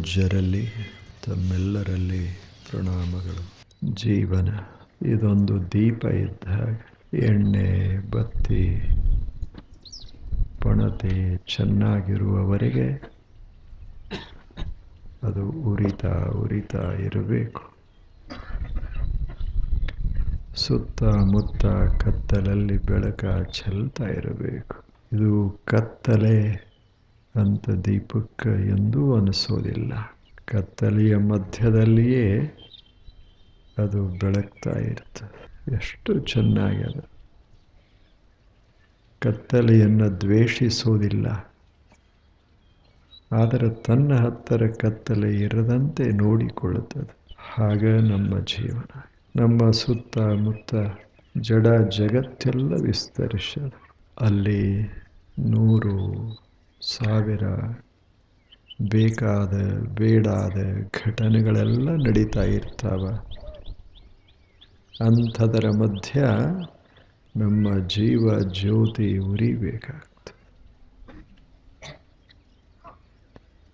ಪೂಜ್ಯರಲ್ಲಿ ತಮ್ಮೆಲ್ಲರಲ್ಲಿ ಪ್ರಣಾಮಗಳು. ಜೀವನ ಇದೊಂದು ದೀಪ ಇದ್ದಾಗ ಎಣ್ಣೆ ಬತ್ತಿ ಪಣತೆ ಚೆನ್ನಾಗಿರುವವರೆಗೆ ಅದು ಉರಿತಾ ಉರಿತಾ ಇರಬೇಕು. ಸುತ್ತಮುತ್ತ ಕತ್ತಲಲ್ಲಿ ಬೆಳಕ ಚೆಲ್ತಾ ಇರಬೇಕು. ಇದು ಕತ್ತಲೆ ಅಂತ ದೀಪಕ್ಕೆ ಎಂದೂ ಅನಿಸೋದಿಲ್ಲ. ಕತ್ತಲೆಯ ಮಧ್ಯದಲ್ಲಿಯೇ ಅದು ಬೆಳಗ್ತಾ ಇರ್ತದೆ. ಎಷ್ಟು ಚೆನ್ನಾಗ್ಯದ. ಕತ್ತಲೆಯನ್ನು ದ್ವೇಷಿಸೋದಿಲ್ಲ, ಆದರೆ ತನ್ನ ಹತ್ತಿರ ಕತ್ತಲೆ ಇರದಂತೆ ನೋಡಿಕೊಳ್ಳುತ್ತದೆ. ಹಾಗ ನಮ್ಮ ಜೀವನ. ನಮ್ಮ ಸುತ್ತಮುತ್ತ ಜಡ ಜಗತ್ತೆಲ್ಲ ವಿಸ್ತರಿಸದ. ಅಲ್ಲಿ 100, 1000 ಬೇಕಾದ ಬೇಡಾದ ಘಟನೆಗಳೆಲ್ಲ ನಡೀತಾ ಇರ್ತಾವ. ಅಂಥದರ ಮಧ್ಯ ನಮ್ಮ ಜೀವ ಜ್ಯೋತಿ ಉರಿಬೇಕಾಗ್ತದೆ.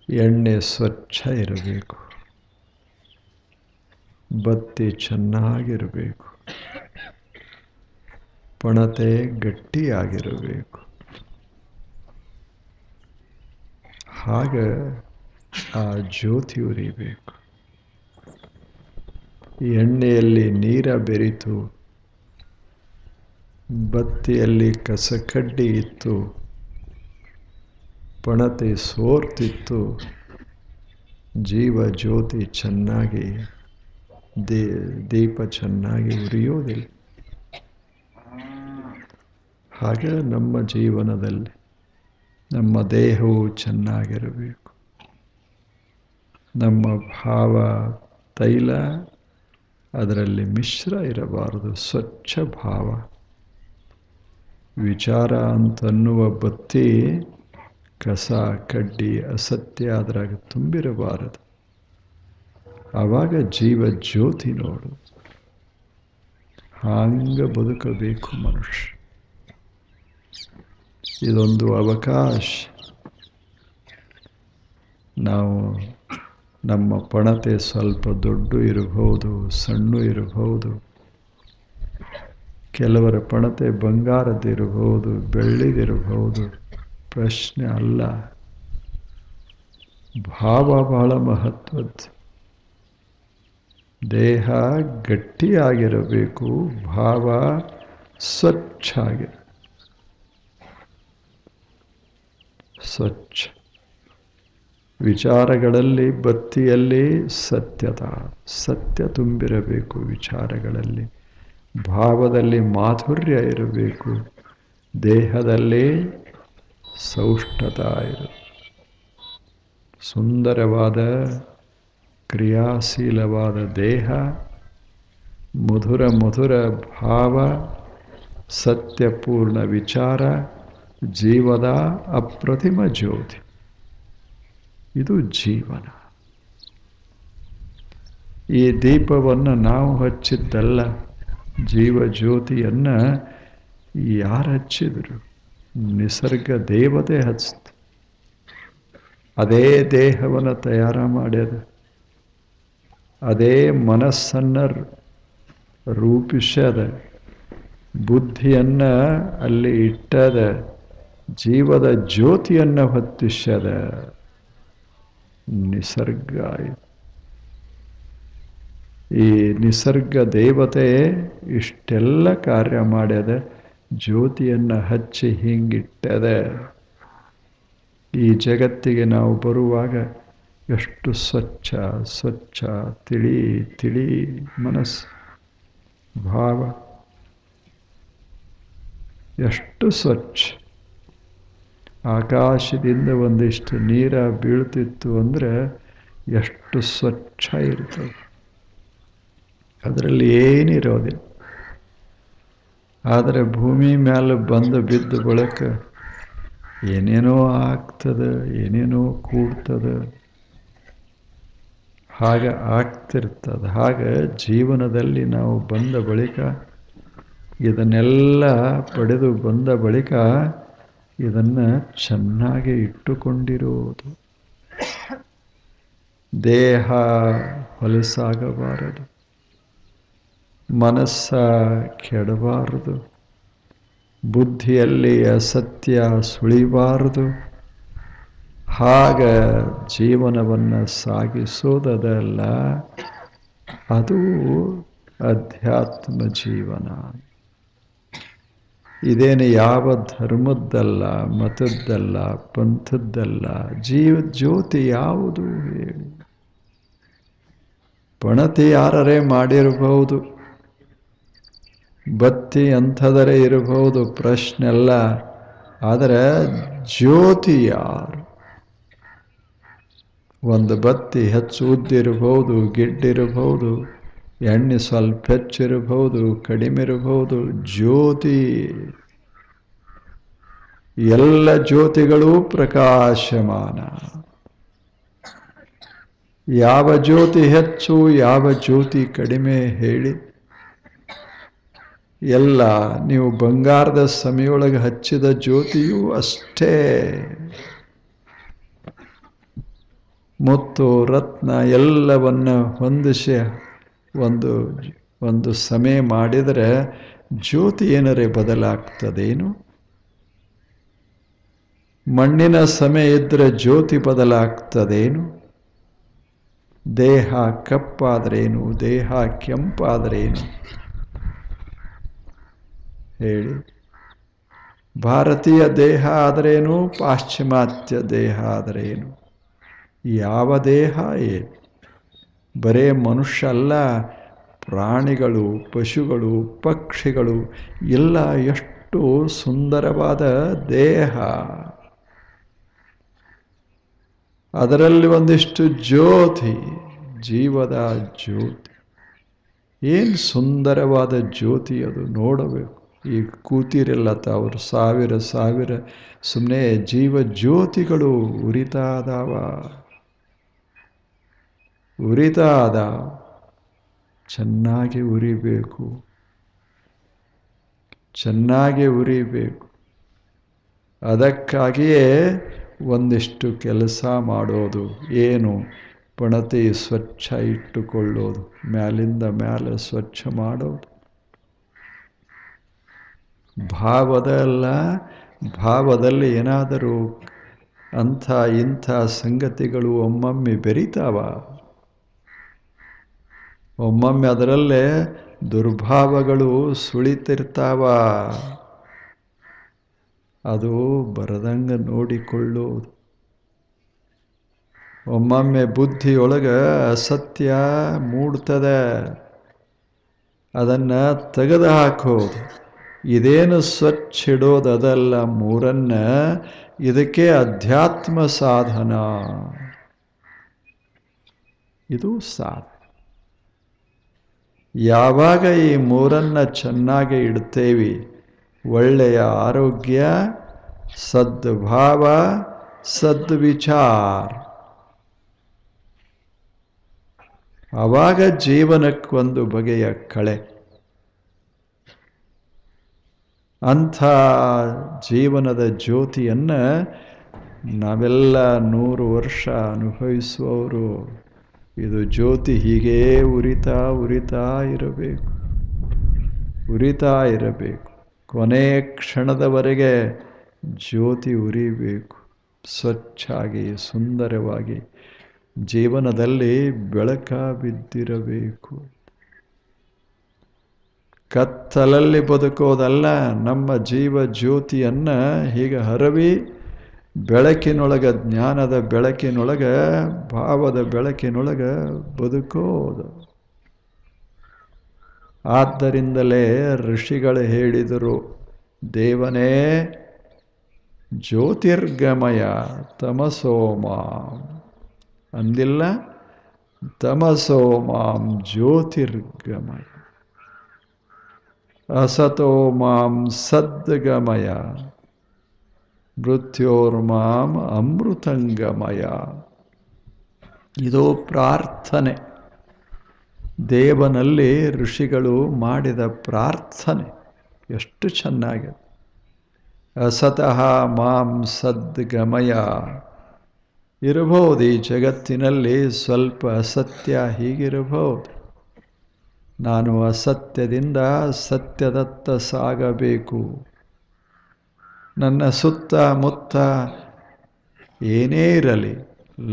ಎಣ್ಣೆ ಸ್ವಚ್ಛ ಇರಬೇಕು, ಬತ್ತಿ ಚೆನ್ನಾಗಿರಬೇಕು, ಪಣತೆ ಗಟ್ಟಿಯಾಗಿರಬೇಕು. ಆಗ ಆ ಜ್ಯೋತಿ ಉರಿಬೇಕು. ಎಣ್ಣೆಯಲ್ಲಿ ನೀರ ಬೆರಿತು, ಬತ್ತಿಯಲ್ಲಿ ಕಸಕಡ್ಡಿ ಇತ್ತು, ಪಣತೆ ಸೋರ್ತಿತ್ತು, ಜೀವ ಜ್ಯೋತಿ ಚೆನ್ನಾಗಿ ದೀಪ ಚೆನ್ನಾಗಿ ಉರಿಯೋದಿಲ್ಲ. ಹಾಗೆ ನಮ್ಮ ಜೀವನದಲ್ಲಿ ನಮ್ಮ ದೇಹವು ಚೆನ್ನಾಗಿರಬೇಕು. ನಮ್ಮ ಭಾವ ತೈಲ ಅದರಲ್ಲಿ ಮಿಶ್ರ ಇರಬಾರದು. ಸ್ವಚ್ಛ ಭಾವ. ವಿಚಾರ ಅಂತನ್ನುವ ಬತ್ತಿ ಕಸ ಕಡ್ಡಿ ಅಸತ್ಯ ಅದರಾಗ ತುಂಬಿರಬಾರದು. ಆವಾಗ ಜೀವ ಜ್ಯೋತಿ ನೋಡು. ಹಾಂಗ ಬದುಕಬೇಕು ಮನುಷ್ಯ. ಇದೊಂದು ಅವಕಾಶ. ನಾವು ನಮ್ಮ ಪಣತೆ ಸ್ವಲ್ಪ ದೊಡ್ಡ ಇರಬಹುದು, ಸಣ್ಣ ಇರಬಹುದು. ಕೆಲವರ ಪಣತೆ ಬಂಗಾರದಿರಬಹುದು, ಬೆಳ್ಳಿದಿರಬಹುದು. ಪ್ರಶ್ನೆ ಅಲ್ಲ. ಭಾವ ಬಹಳ ಮಹತ್ವದ್ದು. ದೇಹ ಗಟ್ಟಿಯಾಗಿರಬೇಕು, ಭಾವ ಸ್ವಚ್ಛ ಆಗಿರಬೇಕು. ಸ್ವಚ್ಛ ವಿಚಾರಗಳಲ್ಲಿ ಬತ್ತಿಯಲ್ಲಿ ಸತ್ಯ ತುಂಬಿರಬೇಕು. ವಿಚಾರಗಳಲ್ಲಿ ಭಾವದಲ್ಲಿ ಮಾಧುರ್ಯ ಇರಬೇಕು. ದೇಹದಲ್ಲಿ ಸೌಷ್ಠತ ಇರಬೇಕು. ಸುಂದರವಾದ ಕ್ರಿಯಾಶೀಲವಾದ ದೇಹ, ಮಧುರ ಭಾವ, ಸತ್ಯಪೂರ್ಣ ವಿಚಾರ, ಜೀವದ ಅಪ್ರತಿಮ ಜ್ಯೋತಿ. ಇದು ಜೀವನ. ಈ ದೀಪವನ್ನು ನಾವು ಹಚ್ಚಿದ್ದಲ್ಲ. ಜೀವ ಜ್ಯೋತಿಯನ್ನು ಯಾರು ಹಚ್ಚಿದರು? ನಿಸರ್ಗ ದೇವತೆ ಹಚ್ಚಿತು. ಅದೇ ದೇಹವನ್ನು ತಯಾರ ಮಾಡ್ಯದ. ಅದೇ ಮನಸ್ಸನ್ನು ರೂಪಿಸ್ಯದ. ಬುದ್ಧಿಯನ್ನು ಅಲ್ಲಿ ಇಟ್ಟದ. ಜೀವದ ಜ್ಯೋತಿಯನ್ನು ಹೊತ್ತಿಸ್ಯದ. ನಿಸರ್ಗ. ಈ ನಿಸರ್ಗ ದೇವತೆ ಇಷ್ಟೆಲ್ಲ ಕಾರ್ಯ ಮಾಡ್ಯದ. ಜ್ಯೋತಿಯನ್ನು ಹಚ್ಚಿ ಹಿಂಗಿಟ್ಟದ. ಈ ಜಗತ್ತಿಗೆ ನಾವು ಬರುವಾಗ ಎಷ್ಟು ಸ್ವಚ್ಛ ತಿಳಿ ಮನಸ್ಸು, ಭಾವ ಎಷ್ಟು ಸ್ವಚ್ಛ. ಆಕಾಶದಿಂದ ಒಂದಿಷ್ಟು ನೀರ ಬೀಳ್ತಿತ್ತು ಅಂದರೆ ಎಷ್ಟು ಸ್ವಚ್ಛ ಇರ್ತದೆ. ಅದರಲ್ಲಿ ಏನಿರೋದಿಲ್ಲ. ಆದರೆ ಭೂಮಿ ಮೇಲೆ ಬಂದು ಬಿದ್ದ ಬಳಿಕ ಏನೇನೋ ಆಗ್ತದೆ, ಏನೇನೋ ಕೂಡ್ತದೆ. ಹಾಗೆ ಆಗ್ತಿರ್ತದೆ. ಹಾಗೆ ಜೀವನದಲ್ಲಿ ನಾವು ಬಂದ ಬಳಿಕ ಇದನ್ನೆಲ್ಲ ಪಡೆದು ಬಂದ ಬಳಿಕ ಇದನ್ನು ಚೆನ್ನಾಗಿ ಇಟ್ಟುಕೊಂಡಿರುವುದು. ದೇಹ ಹೊಲಸಾಗಬಾರದು, ಮನಸ್ಸ ಕೆಡಬಾರದು, ಬುದ್ಧಿಯಲ್ಲಿ ಅಸತ್ಯ ಸುಳಿಬಾರದು. ಹಾಗ ಜೀವನವನ್ನು ಸಾಗಿಸೋದಲ್ಲ, ಅದು ಅಧ್ಯಾತ್ಮ ಜೀವನ. ಇದೇನು ಯಾವ ಧರ್ಮದ್ದಲ್ಲ, ಮತದ್ದಲ್ಲ, ಪಂಥದ್ದಲ್ಲ. ಜ್ಯೋತಿ ಯಾವುದು ಹೇಳಿ? ಪಣತಿ ಯಾರರೇ ಮಾಡಿರಬಹುದು, ಬತ್ತಿ ಅಂಥದರೇ ಇರಬಹುದು, ಪ್ರಶ್ನೆಲ್ಲ. ಆದರೆ ಜ್ಯೋತಿ ಯಾರು? ಒಂದು ಬತ್ತಿ ಹೆಚ್ಚು ಉದ್ದಿರಬಹುದು, ಗಿಡ್ಡಿರಬಹುದು, ಎಣ್ಣೆ ಸ್ವಲ್ಪ ಹೆಚ್ಚಿರಬಹುದು, ಕಡಿಮೆ ಇರಬಹುದು. ಜ್ಯೋತಿ, ಎಲ್ಲ ಜ್ಯೋತಿಗಳೂ ಪ್ರಕಾಶಮಾನ. ಯಾವ ಜ್ಯೋತಿ ಹೆಚ್ಚು, ಯಾವ ಜ್ಯೋತಿ ಕಡಿಮೆ ಹೇಳಿ? ಎಲ್ಲ ನೀವು ಬಂಗಾರದ ಸಮಿಯೊಳಗೆ ಹಚ್ಚಿದ ಜ್ಯೋತಿಯೂ ಅಷ್ಟೇ. ಮುತ್ತು ರತ್ನ ಎಲ್ಲವನ್ನ ಹೊಂದಿಸಿ ಒಂದು ಸಮಯ ಮಾಡಿದರೆ ಜ್ಯೋತಿ ಏನರೇ ಬದಲಾಗ್ತದೇನು? ಮಣ್ಣಿನ ಸಮಯ ಇದ್ದರೆ ಜ್ಯೋತಿ ಬದಲಾಗ್ತದೇನು? ದೇಹ ಕಪ್ಪಾದ್ರೇನು, ದೇಹ ಕೆಂಪಾದ್ರೇನು ಹೇಳಿ? ಭಾರತೀಯ ದೇಹ ಆದರೇನು, ಪಾಶ್ಚಿಮಾತ್ಯ ದೇಹ ಆದರೇನು? ಯಾವ ದೇಹ ಏನು? ಬರೇ ಮನುಷ್ಯ ಅಲ್ಲ, ಪ್ರಾಣಿಗಳು, ಪಶುಗಳು, ಪಕ್ಷಿಗಳು ಎಲ್ಲ ಎಷ್ಟು ಸುಂದರವಾದ ದೇಹ. ಅದರಲ್ಲಿ ಒಂದಿಷ್ಟು ಜ್ಯೋತಿ, ಜೀವದ ಜ್ಯೋತಿ. ಏನು ಸುಂದರವಾದ ಜ್ಯೋತಿ ಅದು, ನೋಡಬೇಕು. ಈಗ ಕೂತಿರಲ್ಲ ಅವರು ಸಾವಿರ ಸುಮ್ಮನೆ ಜೀವ ಜ್ಯೋತಿಗಳು ಉರಿತಾದವ. ಚೆನ್ನಾಗಿ ಉರಿಬೇಕು, ಚೆನ್ನಾಗಿ ಉರಿಬೇಕು. ಅದಕ್ಕಾಗಿಯೇ ಒಂದಿಷ್ಟು ಕೆಲಸ ಮಾಡೋದು. ಏನು? ಪಣತಿ ಸ್ವಚ್ಛ ಇಟ್ಟುಕೊಳ್ಳೋದು, ಮ್ಯಾಲಿಂದ ಮ್ಯಾಲೆ ಸ್ವಚ್ಛ ಮಾಡೋದು. ಭಾವದಲ್ಲಿ ಏನಾದರೂ ಅಂಥ ಇಂಥ ಸಂಗತಿಗಳು ಒಮ್ಮೊಮ್ಮೆ ಬೆರಿತಾವ. ಒಮ್ಮೊಮ್ಮೆ ಅದರಲ್ಲೇ ದುರ್ಭಾವಗಳು ಸುಳಿತಿರ್ತಾವ. ಅದು ಬರದಂಗ ನೋಡಿಕೊಳ್ಳೋದು. ಒಮ್ಮೊಮ್ಮೆ ಬುದ್ಧಿಯೊಳಗೆ ಅಸತ್ಯ ಮೂಡ್ತದೆ, ಅದನ್ನು ತೆಗೆದು ಹಾಕೋದು. ಇದೇನು ಸ್ವಚ್ಛ ಇಡೋದಲ್ಲ, ಮೂರನ್ನ, ಇದಕ್ಕೆ ಅಧ್ಯಾತ್ಮ ಸಾಧನ. ಇದು ಸಾಧನ. ಯಾವಾಗ ಈ ಮೂರನ್ನ ಚೆನ್ನಾಗಿ ಇಡ್ತೇವಿ, ಒಳ್ಳೆಯ ಆರೋಗ್ಯ, ಸದ್ಭಾವ, ಸದ್ವಿಚಾರ, ಆವಾಗ ಜೀವನಕ್ಕೊಂದು ಬಗೆಯ ಕಳೆ. ಅಂಥ ಜೀವನದ ಜ್ಯೋತಿಯನ್ನು ನಾವೆಲ್ಲ 100 ವರ್ಷ ಅನುಭವಿಸುವವರು. ಇದು ಜ್ಯೋತಿ ಹೀಗೇ ಉರಿತಾ ಇರಬೇಕು. ಕೊನೆ ಕ್ಷಣದವರೆಗೆ ಜ್ಯೋತಿ ಉರಿಬೇಕು. ಸ್ವಚ್ಛಾಗಿ, ಸುಂದರವಾಗಿ ಜೀವನದಲ್ಲಿ ಬೆಳಕ ಬಿದ್ದಿರಬೇಕು. ಕತ್ತಲಲ್ಲಿ ಬದುಕೋದಲ್ಲ, ನಮ್ಮ ಜೀವ ಜ್ಯೋತಿಯನ್ನು ಹೀಗೆ ಹರವಿ ಬೆಳಕಿನೊಳಗೆ, ಜ್ಞಾನದ ಬೆಳಕಿನೊಳಗೆ, ಭಾವದ ಬೆಳಕಿನೊಳಗೆ ಬದುಕೋದು. ಆದ್ದರಿಂದಲೇ ಋಷಿಗಳು ಹೇಳಿದರು, ದೇವನೇ ಜ್ಯೋತಿರ್ಗಮಯ ತಮಸೋಮಾಂ ಅಂದಿಲ್ಲ, ತಮಸೋಮಾಂ ಜ್ಯೋತಿರ್ಗಮಯ, ಅಸತೋಮಾಂ ಸದ್ಗಮಯ, ಮೃತ್ಯೋರ್ಮಾಂ ಅಮೃತಂಗಮಯ. ಇದು ಪ್ರಾರ್ಥನೆ. ದೇವನಲ್ಲಿ ಋಷಿಗಳು ಮಾಡಿದ ಪ್ರಾರ್ಥನೆ ಎಷ್ಟು ಚೆನ್ನಾಗಿದೆ. ಅಸತಃ ಮಾಂ ಸದ್ಗಮಯ, ಇರಬಹುದು ಈ ಜಗತ್ತಿನಲ್ಲಿ ಸ್ವಲ್ಪ ಅಸತ್ಯ ಹೀಗಿರಬಹುದು. ನಾನು ಅಸತ್ಯದಿಂದ ಸತ್ಯದತ್ತ ಸಾಗಬೇಕು. ನನ್ನ ಸುತ್ತಮುತ್ತ ಏನೇ ಇರಲಿ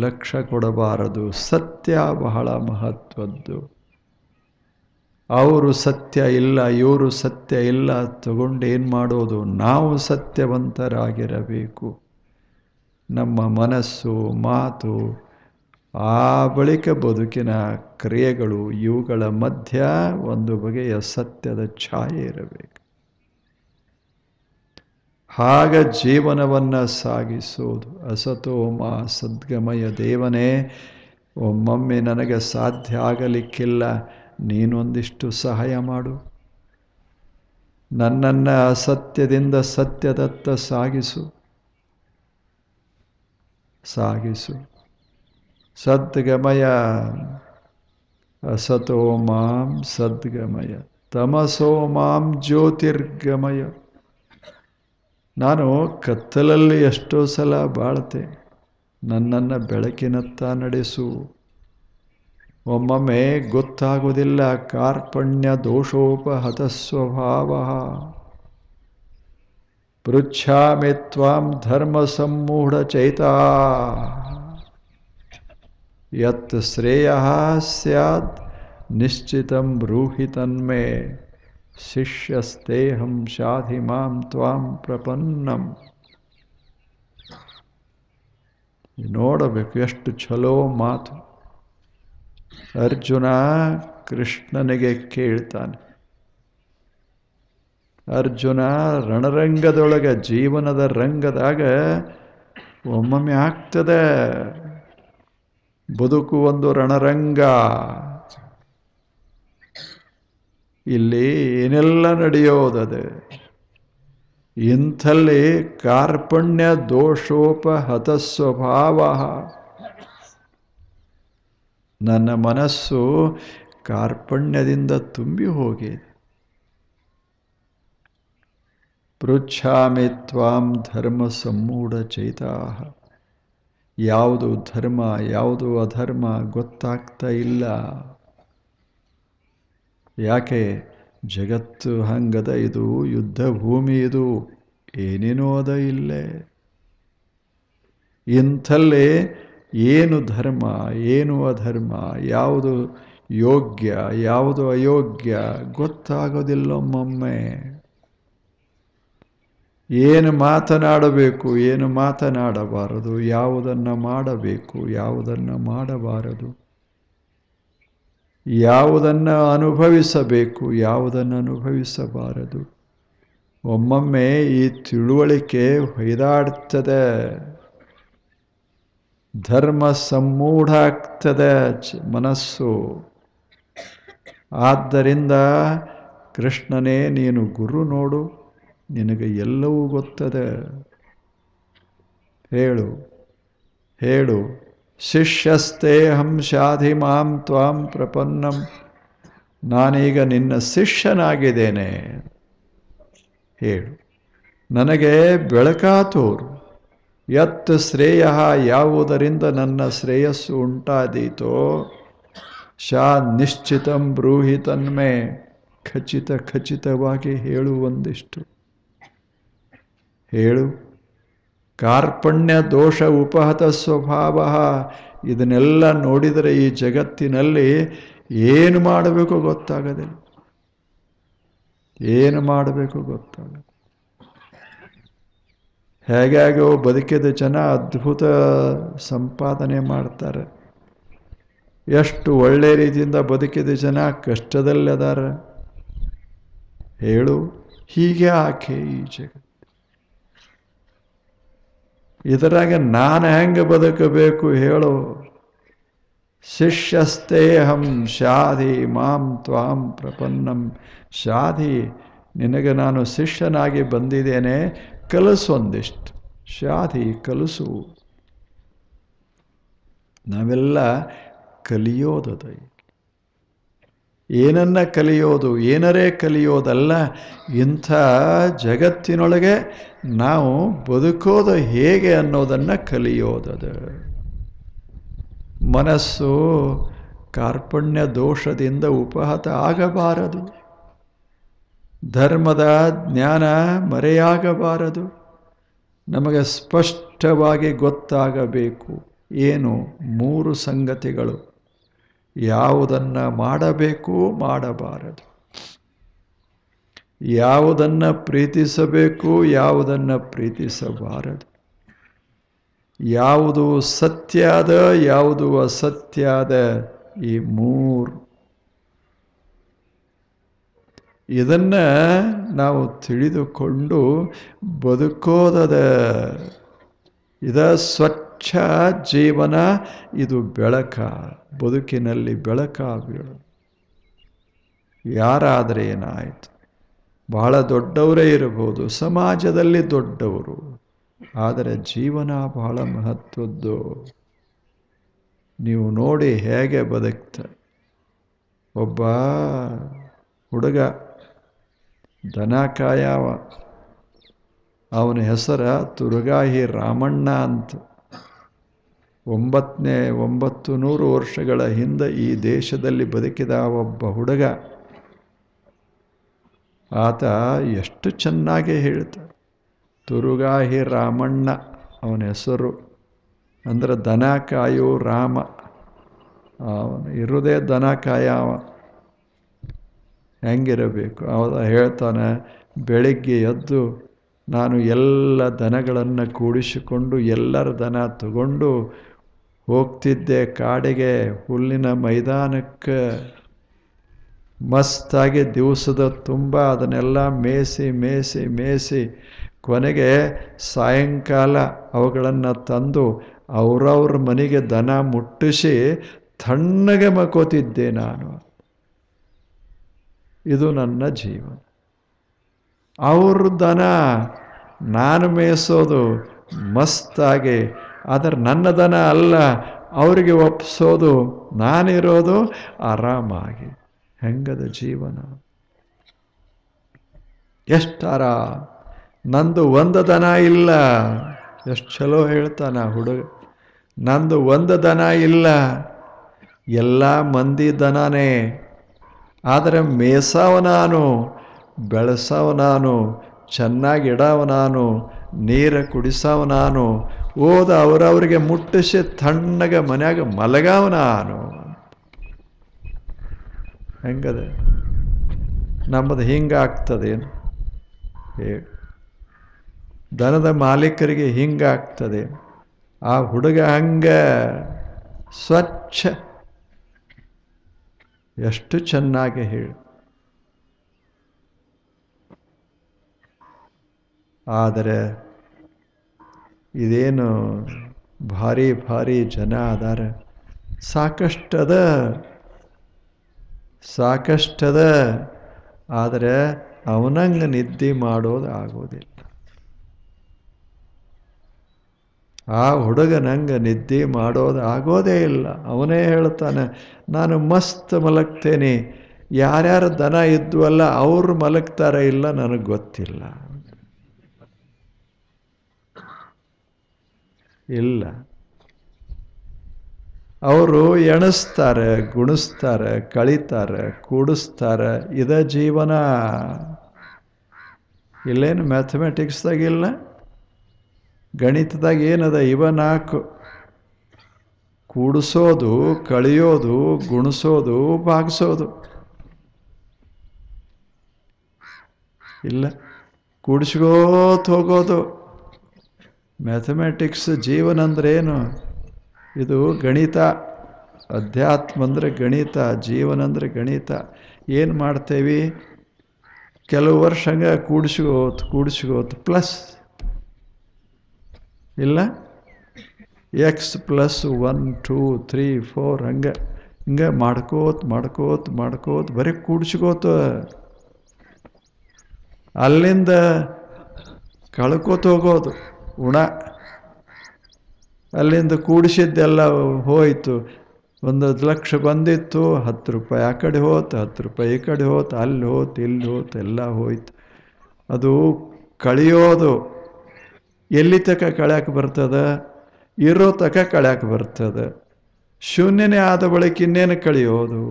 ಲಕ್ಷ್ಯ ಕೊಡಬಾರದು. ಸತ್ಯ ಬಹಳ ಮಹತ್ವದ್ದು. ಅವರು ಸತ್ಯ ಇಲ್ಲ, ಇವರು ಸತ್ಯ ಇಲ್ಲ ತಗೊಂಡೇನು ಮಾಡೋದು? ನಾವು ಸತ್ಯವಂತರಾಗಿರಬೇಕು. ನಮ್ಮ ಮನಸ್ಸು, ಮಾತು, ಆ ಬಳಿಕ ಬದುಕಿನ ಕ್ರಿಯೆಗಳು, ಇವುಗಳ ಮಧ್ಯ ಒಂದು ಬಗೆಯ ಸತ್ಯದ ಛಾಯೆ ಇರಬೇಕು. ಹಾಗ ಜೀವನವನ್ನು ಸಾಗಿಸೋದು. ಅಸತೋಮ ಸದ್ಗಮಯ. ದೇವನೇ, ಒಮ್ಮೊಮ್ಮೆ ನನಗೆ ಸಾಧ್ಯ ಆಗಲಿಕ್ಕಿಲ್ಲ, ನೀನೊಂದಿಷ್ಟು ಸಹಾಯ ಮಾಡು. ನನ್ನನ್ನು ಅಸತ್ಯದಿಂದ ಸತ್ಯದತ್ತ ಸಾಗಿಸು. ಸದ್ಗಮಯ. ಅಸತೋ ಮಾಂ ಸದ್ಗಮಯ ತಮಸೋ ಮಾಂ ಜ್ಯೋತಿರ್ಗಮಯ. ನಾನು ಕತ್ತಲಲ್ಲಿ ಎಷ್ಟೋ ಸಲ ಬಾಳ್ತೆ, ನನ್ನನ್ನು ಬೆಳಕಿನತ್ತ ನಡೆಸು. ಒಮ್ಮೊಮ್ಮೆ ಗೊತ್ತಾಗುವುದಿಲ್ಲ, ಕಾರ್ಪಣ್ಯ ದೋಷೋಪಹತ ಸ್ವಭಾವ. ಪೃಚ್ಛಾಮಿ ತ್ವಾಂ ಧರ್ಮ ಸಮ್ಮೂಢ ಚೈತಾ ಯತ್ ಶ್ರೇಯಃ ಸ್ಯಾದ್ ನಿಶ್ಚಿತಂ ಬ್ರೂಹಿ ತನ್ಮೇ ಶಿಷ್ಯಸ್ತೇಹಂ ಶಾಧಿ ಮಾಂ ತ್ವಾಂ ಪ್ರಪನ್ನಂ. ನೋಡಬೇಕು ಎಷ್ಟು ಛಲೋ ಮಾತು. ಅರ್ಜುನ ಕೃಷ್ಣನಿಗೆ ಕೇಳ್ತಾನೆ. ಅರ್ಜುನ ರಣರಂಗದೊಳಗೆ, ಜೀವನದ ರಂಗದಾಗ ಒಮ್ಮೊಮ್ಮೆ ಆಗ್ತದೆ. ಬದುಕು ಒಂದು ರಣರಂಗ. ಇಲ್ಲಿ ಏನೆಲ್ಲ ನಡೆಯೋದದೆ. ಇಂಥಲ್ಲಿ ಕಾರ್ಪಣ್ಯ ದೋಷೋಪಹತ ಸ್ವಭಾವ. ನನ್ನ ಮನಸ್ಸು ಕಾರ್ಪಣ್ಯದಿಂದ ತುಂಬಿ ಹೋಗಿದೆ. ಪೃಚ್ಛಾಮಿ ತ್ವಾಂ ಧರ್ಮ ಸಮ್ಮೂಢ ಚೈತಾ. ಯಾವುದು ಧರ್ಮ, ಯಾವುದು ಅಧರ್ಮ ಗೊತ್ತಾಗ್ತಾ ಇಲ್ಲ. ಯಾಕೆ? ಜಗತ್ತು ಹಂಗದ. ಇದು ಯುದ್ಧ ಭೂಮಿ. ಇದು ಏನೇನೋ ಅದ ಇಲ್ಲೇ. ಇಂಥಲ್ಲೇ ಏನು ಧರ್ಮ, ಏನು ಅಧರ್ಮ, ಯಾವುದು ಯೋಗ್ಯ, ಯಾವುದು ಅಯೋಗ್ಯ ಗೊತ್ತಾಗೋದಿಲ್ಲೊಮ್ಮೊಮ್ಮೆ. ಏನು ಮಾತನಾಡಬೇಕು, ಏನು ಮಾತನಾಡಬಾರದು, ಯಾವುದನ್ನು ಮಾಡಬೇಕು, ಯಾವುದನ್ನು ಮಾಡಬಾರದು, ಯಾವುದನ್ನು ಅನುಭವಿಸಬೇಕು, ಯಾವುದನ್ನು ಅನುಭವಿಸಬಾರದು. ಒಮ್ಮೊಮ್ಮೆ ಈ ತಿಳುವಳಿಕೆ ಹೊಯ್ದಾಡ್ತದೆ. ಧರ್ಮ ಸಮ್ಮೂಢ ಆಗ್ತದೆ ಮನಸ್ಸು. ಆದ್ದರಿಂದ ಕೃಷ್ಣನೇ, ನೀನು ಗುರು ನೋಡು, ನಿನಗೆ ಎಲ್ಲವೂ ಗೊತ್ತದೆ. ಹೇಳು ಹೇಳು. ಶಿಷ್ಯಸ್ತೇಹಂ ಶಾಧಿ ಮಾಂ ತ್ವಾಂ ಪ್ರಪನ್ನಂ. ನಾನೀಗ ನಿನ್ನ ಶಿಷ್ಯನಾಗಿದ್ದೇನೆ. ಹೇಳು, ನನಗೆ ಬೆಳಕಾ ತೋರು. ಯತ್ ಶ್ರೇಯ, ಯಾವುದರಿಂದ ನನ್ನ ಶ್ರೇಯಸ್ಸು ಉಂಟಾದೀತೋ, ಶಾ ನಿಶ್ಚಿತಂ ಬ್ರೂಹಿ ತನ್ಮೇ. ಖಚಿತವಾಗಿ ಹೇಳು ಒಂದಿಷ್ಟು. ಹೇಳು. ಕಾರ್ಪಣ್ಯ ದೋಷ ಉಪಹತ ಸ್ವಭಾವ. ಇದನ್ನೆಲ್ಲ ನೋಡಿದರೆ ಈ ಜಗತ್ತಿನಲ್ಲಿ ಏನು ಮಾಡಬೇಕು ಗೊತ್ತಾಗದಿಲ್ಲ. ಏನು ಮಾಡಬೇಕು ಗೊತ್ತಾಗಲ್ಲ. ಹೇಗಾಗೋ ಬದುಕಿದ ಜನ ಅದ್ಭುತ ಸಂಪಾದನೆ ಮಾಡ್ತಾರೆ. ಎಷ್ಟು ಒಳ್ಳೆ ರೀತಿಯಿಂದ ಬದುಕಿದ ಜನ ಕಷ್ಟದಲ್ಲದಾರ. ಹೇಳು. ಹೀಗೆ ಆಕೆ ಈ ಜಗತ್ತು. ಇದರಾಗ ನಾನು ಹೆಂಗೆ ಬದುಕಬೇಕು ಹೇಳು. ಶಿಷ್ಯಸ್ತೇಹಂ ಶಾಧಿ ಮಾಂ ತ್ವಾಂ ಪ್ರಪನ್ನಂ. ಶಾಧಿ, ನಿನಗೆ ನಾನು ಶಿಷ್ಯನಾಗಿ ಬಂದಿದ್ದೇನೆ, ಕಲಿಸೊಂದಿಷ್ಟು. ಶಾಧಿ, ಕಲಿಸು. ನಾವೆಲ್ಲ ಕಲಿಯೋದದ. ಏನನ್ನ ಕಲಿಯೋದು, ಏನರೇ ಕಲಿಯೋದಲ್ಲ. ಇಂಥ ಜಗತ್ತಿನೊಳಗೆ ನಾವು ಬದುಕೋದು ಹೇಗೆ ಅನ್ನೋದನ್ನು ಕಲಿಯೋದದ. ಮನಸ್ಸು ಕಾರ್ಪಣ್ಯ ದೋಷದಿಂದ ಉಪಹತ ಆಗಬಾರದು. ಧರ್ಮದ ಜ್ಞಾನ ಮರೆಯಾಗಬಾರದು. ನಮಗೆ ಸ್ಪಷ್ಟವಾಗಿ ಗೊತ್ತಾಗಬೇಕು ಏನು 3 ಸಂಗತಿಗಳು. ಯಾವುದನ್ನು ಮಾಡಬೇಕು, ಮಾಡಬಾರದು. ಯಾವುದನ್ನು ಪ್ರೀತಿಸಬೇಕು, ಯಾವುದನ್ನು ಪ್ರೀತಿಸಬಾರದು. ಯಾವುದು ಸತ್ಯದ, ಯಾವುದು ಅಸತ್ಯದ, ಈ 3. ಇದನ್ನು ನಾವು ತಿಳಿದುಕೊಂಡು ಬದುಕೋದದ. ಇದ ಸ್ವಚ್ಛ ಜೀವನ. ಇದು ಬೆಳಕ, ಬದುಕಿನಲ್ಲಿ ಬೆಳಕ ಬೀಳು. ಯಾರಾದರೆ ಏನಾಯಿತು, ಬಹಳ ದೊಡ್ಡವರೇ ಇರಬಹುದು, ಸಮಾಜದಲ್ಲಿ ದೊಡ್ಡವರು, ಆದರೆ ಜೀವನ ಬಹಳ ಮಹತ್ವದ್ದು. ನೀವು ನೋಡಿ ಹೇಗೆ ಬದುಕ್ತಾರೆ. ಒಬ್ಬ ಹುಡುಗ ದನ ಕಾಯವ, ಅವನ ಹೆಸರ ತುರುಗಾಹಿ ರಾಮಣ್ಣ ಅಂತ. 900 ವರ್ಷಗಳ ಹಿಂದೆ ಈ ದೇಶದಲ್ಲಿ ಬದುಕಿದ ಒಬ್ಬ ಹುಡುಗ. ಆತ ಎಷ್ಟು ಚೆನ್ನಾಗಿ ಹೇಳ್ತಾನೆ. ತುರುಗಾಹಿ ರಾಮಣ್ಣ ಅವನ ಹೆಸರು. ಅಂದರೆ ದನ ಕಾಯೋ ರಾಮ. ಅವನು ಇರುವುದೇ ದನ ಕಾಯವ. ಹೆಂಗಿರಬೇಕು ಅವನು ಹೇಳ್ತಾನೆ, ಬೆಳಿಗ್ಗೆ ಎದ್ದು ನಾನು ಎಲ್ಲ ದನಗಳನ್ನು ಕೂಡಿಸಿಕೊಂಡು ಎಲ್ಲರ ದನ ತಗೊಂಡು ಹೋಗ್ತಿದ್ದೆ ಕಾಡಿಗೆ, ಹುಲ್ಲಿನ ಮೈದಾನಕ್ಕೆ. ಮಸ್ತಾಗಿ ದಿವಸದ ತುಂಬ ಅದನ್ನೆಲ್ಲ ಮೇಯಿಸಿ ಮೇಯಿಸಿ ಮೇಯಿಸಿ ಕೊನೆಗೆ ಸಾಯಂಕಾಲ ಅವುಗಳನ್ನು ತಂದು ಅವರವ್ರ ಮನೆಗೆ ದನ ಮುಟ್ಟಿಸಿ ತಣ್ಣಗೆ ಮಕ್ಕೋತಿದ್ದೆ ನಾನು. ಇದು ನನ್ನ ಜೀವನ. ಅವ್ರ ದನ ನಾನು ಮೇಯಿಸೋದು ಮಸ್ತಾಗಿ, ಆದರೆ ನನ್ನ ದನ ಅಲ್ಲ, ಅವರಿಗೆ ಒಪ್ಪಿಸೋದು, ನಾನಿರೋದು ಆರಾಮಾಗಿ. ಹೆಂಗದ ಜೀವನ, ಎಷ್ಟಾರ. ನಂದು ಒಂದು ದನ ಇಲ್ಲ. ಎಷ್ಟು ಚಲೋ ಹೇಳ್ತಾನ ಹುಡುಗ. ನಂದು ಒಂದು ದನ ಇಲ್ಲ, ಎಲ್ಲ ಮಂದಿ ದನನೇ. ಆದರೆ ಮೇಯ್ಸವ ನಾನು, ಬೆಳೆಸವ ನಾನು, ಚೆನ್ನಾಗಿ ಇಡವ ನಾನು, ನೀರು ಕುಡಿಸವ ನಾನು, ಓದ ಅವರವ್ರಿಗೆ ಮುಟ್ಟಿಸಿ ತಣ್ಣಗೆ ಮನ್ಯಾಗ ಮಲಗವ ನಾನು. ಹೆಂಗದೆ ನಮ್ಮದು ಹಿಂಗಾಗ್ತದೇನು ಹೇಳಿ? ದನದ ಮಾಲೀಕರಿಗೆ ಹಿಂಗಾಗ್ತದೆ. ಆ ಹುಡುಗ ಹಂಗ ಸ್ವಚ್ಛ. ಎಷ್ಟು ಚೆನ್ನಾಗಿ ಹೇಳಿ. ಆದರೆ ಇದೇನು ಭಾರಿ ಭಾರಿ ಜನ ಅದಾರ. ಸಾಕಷ್ಟದ ಆದರೆ ಅವನಂಗೆ ನಿದ್ದೆ ಮಾಡೋದು ಆಗೋದಿಲ್ಲ. ಆ ಹುಡುಗನಂಗೆ ನಿದ್ದೆ ಮಾಡೋದು ಆಗೋದೇ ಇಲ್ಲ. ಅವನೇ ಹೇಳ್ತಾನೆ, ನಾನು ಮಸ್ತ್ ಮಲಗ್ತೇನೆ, ಯಾರ್ಯಾರು ದನ ಇದ್ವಲ್ಲ ಅವ್ರು ಮಲಗ್ತಾರ ಇಲ್ಲ ನನಗೆ ಗೊತ್ತಿಲ್ಲ. ಇಲ್ಲ, ಅವರು ಎಣಿಸ್ತಾರೆ, ಗುಣಿಸ್ತಾರೆ, ಕಳೀತಾರೆ, ಕೂಡಿಸ್ತಾರೆ. ಇದ ಜೀವನ. ಇಲ್ಲೇನು ಮ್ಯಾಥಮೆಟಿಕ್ಸ್ದಾಗಿಲ್ಲ, ಗಣಿತದಾಗ ಏನದ? ಇವ 4: ಕೂಡಿಸೋದು, ಕಳೆಯೋದು, ಗುಣಿಸೋದು, ಭಾಗಿಸೋದು. ಇಲ್ಲ, ಕೂಡಿಸ್ಕೋತ ಹೋಗೋದು. ಮ್ಯಾಥಮೆಟಿಕ್ಸ್ ಜೀವನ ಅಂದ್ರೆ ಏನು? ಇದು ಗಣಿತ. ಅಧ್ಯಾತ್ಮ ಅಂದರೆ ಗಣಿತ, ಜೀವನ ಅಂದರೆ ಗಣಿತ. ಏನು ಮಾಡ್ತೇವೆ? ಕೆಲವು ವರ್ಷ ಹಂಗೆ ಕೂಡಿಸ್ಕೋತ ಪ್ಲಸ್ ಇಲ್ಲ, x + 1 2 3 4 ಹಿಂಗೆ ಮಾಡ್ಕೋತ ಬರೀ ಕೂಡಿಸ್ಕೋತ ಅಲ್ಲಿಂದ ಕಳ್ಕೋತ ಹೋಗೋದು ಉಣ. ಅಲ್ಲಿಂದ ಕೂಡಿಸಿದ್ದೆಲ್ಲ ಹೋಯಿತು. 1 ಲಕ್ಷ ಬಂದಿತ್ತು, 10 ರೂಪಾಯಿ ಆ ಕಡೆ ಹೋತು, 10 ರೂಪಾಯಿ ಈ ಕಡೆ ಹೋತು, ಅಲ್ಲಿ ಹೋತು, ಇಲ್ಲಿ ಹೋತು, ಎಲ್ಲ ಹೋಯ್ತು. ಅದು ಕಳೆಯೋದು. ಎಲ್ಲಿ ತನಕ ಕಳ್ಯಾಕೆ ಬರ್ತದೆ? ಇರೋ ತನಕ ಕಳ್ಯಾಕೆ ಬರ್ತದೆ. ಶೂನ್ಯನೇ ಆದ ಬಳಿಕ ಇನ್ನೇನು ಕಳೆಯೋದು?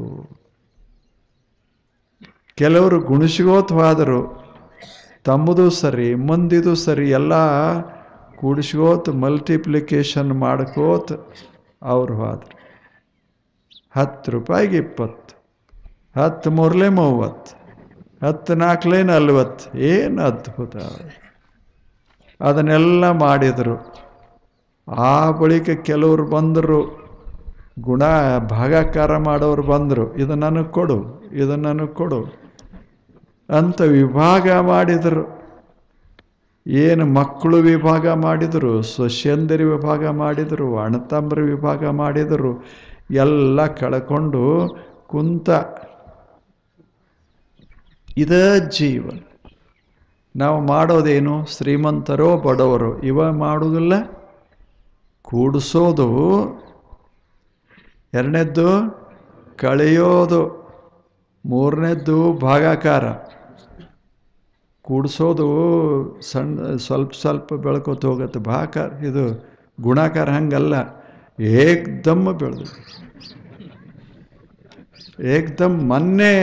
ಕೆಲವರು ಗುಣಿಸ್ಕೋತವಾದರು, ತಮ್ಮದು ಸರಿ ಮಂದಿದು ಸರಿ, ಎಲ್ಲ ಕೂಡಿಸ್ಕೋತ ಮಲ್ಟಿಪ್ಲಿಕೇಶನ್ ಮಾಡ್ಕೋತ ಅವ್ರು ಹೋದ್ರು. 10 ರೂಪಾಯಿಗೆ 20, 10 ಮೂರಲೆ 30, 10 ನಾಲ್ಕಲೆ 40. ಏನು ಅದ್ಭುತ! ಅದನ್ನೆಲ್ಲ ಮಾಡಿದರು. ಆ ಬಳಿಕ ಕೆಲವರು ಬಂದರು, ಗುಣ ಭಾಗಾಕಾರ ಮಾಡೋರು ಬಂದರು, ಇದು ನನಗೆ ಕೊಡು, ಇದು ನನಗೆ ಕೊಡು ಅಂತ ವಿಭಾಗ ಮಾಡಿದರು. ಏನು ಮಕ್ಕಳು ವಿಭಾಗ ಮಾಡಿದರು, ಸೊಸೆಯಂದಿರು ವಿಭಾಗ ಮಾಡಿದರು, ಅಣ್ಣತಮ್ಮರ ವಿಭಾಗ ಮಾಡಿದರು. ಎಲ್ಲ ಕಳ್ಕೊಂಡು ಕುಂತ. ಇದೇ ಜೀವನ. ನಾವು ಮಾಡೋದೇನು? ಶ್ರೀಮಂತರೋ ಬಡವರೋ ಇವ ಮಾಡೋದಿಲ್ಲ. ಕೂಡಿಸೋದು, ಎರಡನೇದ್ದು ಕಳೆಯೋದು, ಮೂರನೇದ್ದು ಭಾಗಾಕಾರ. ಕೂಡಿಸೋದು ಸ್ವಲ್ಪ ಸ್ವಲ್ಪ ಬೆಳ್ಕೊತ ಹೋಗುತ್ತೆ. ಭಾಗಾಕಾರ ಇದು ಗುಣಾಕಾರ ಹಂಗಲ್ಲ, ಏಕ್ದಮ್ ಬೆಳೆದು ಏಕ್ದಮ್. ಮೊನ್ನೆ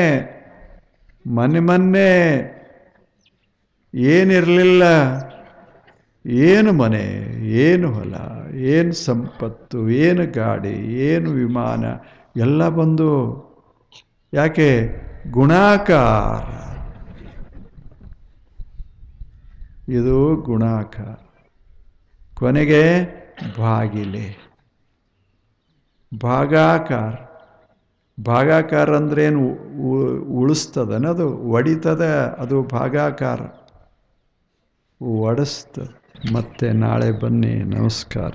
ಏನಿರಲಿಲ್ಲ, ಏನು ಮನೆ, ಏನು ಹೊಲ, ಏನು ಸಂಪತ್ತು, ಏನು ಗಾಡಿ, ಏನು ವಿಮಾನ ಎಲ್ಲ ಬಂದು. ಯಾಕೆ? ಗುಣಾಕಾರ. ಇದು ಗುಣಾಕಾರ. ಕೊನೆಗೆ ಬಾಗಿಲೆ ಭಾಗಾಕಾರ. ಭಾಗಾಕಾರ ಅಂದ್ರೇನು? ಉಳಿಸ್ತದನದು, ಒಡಿತದ, ಅದು ಭಾಗಾಕಾರ. ಒಡಿಸ್ತದೆ. ಮತ್ತೆ ನಾಳೆ ಬನ್ನಿ. ನಮಸ್ಕಾರ.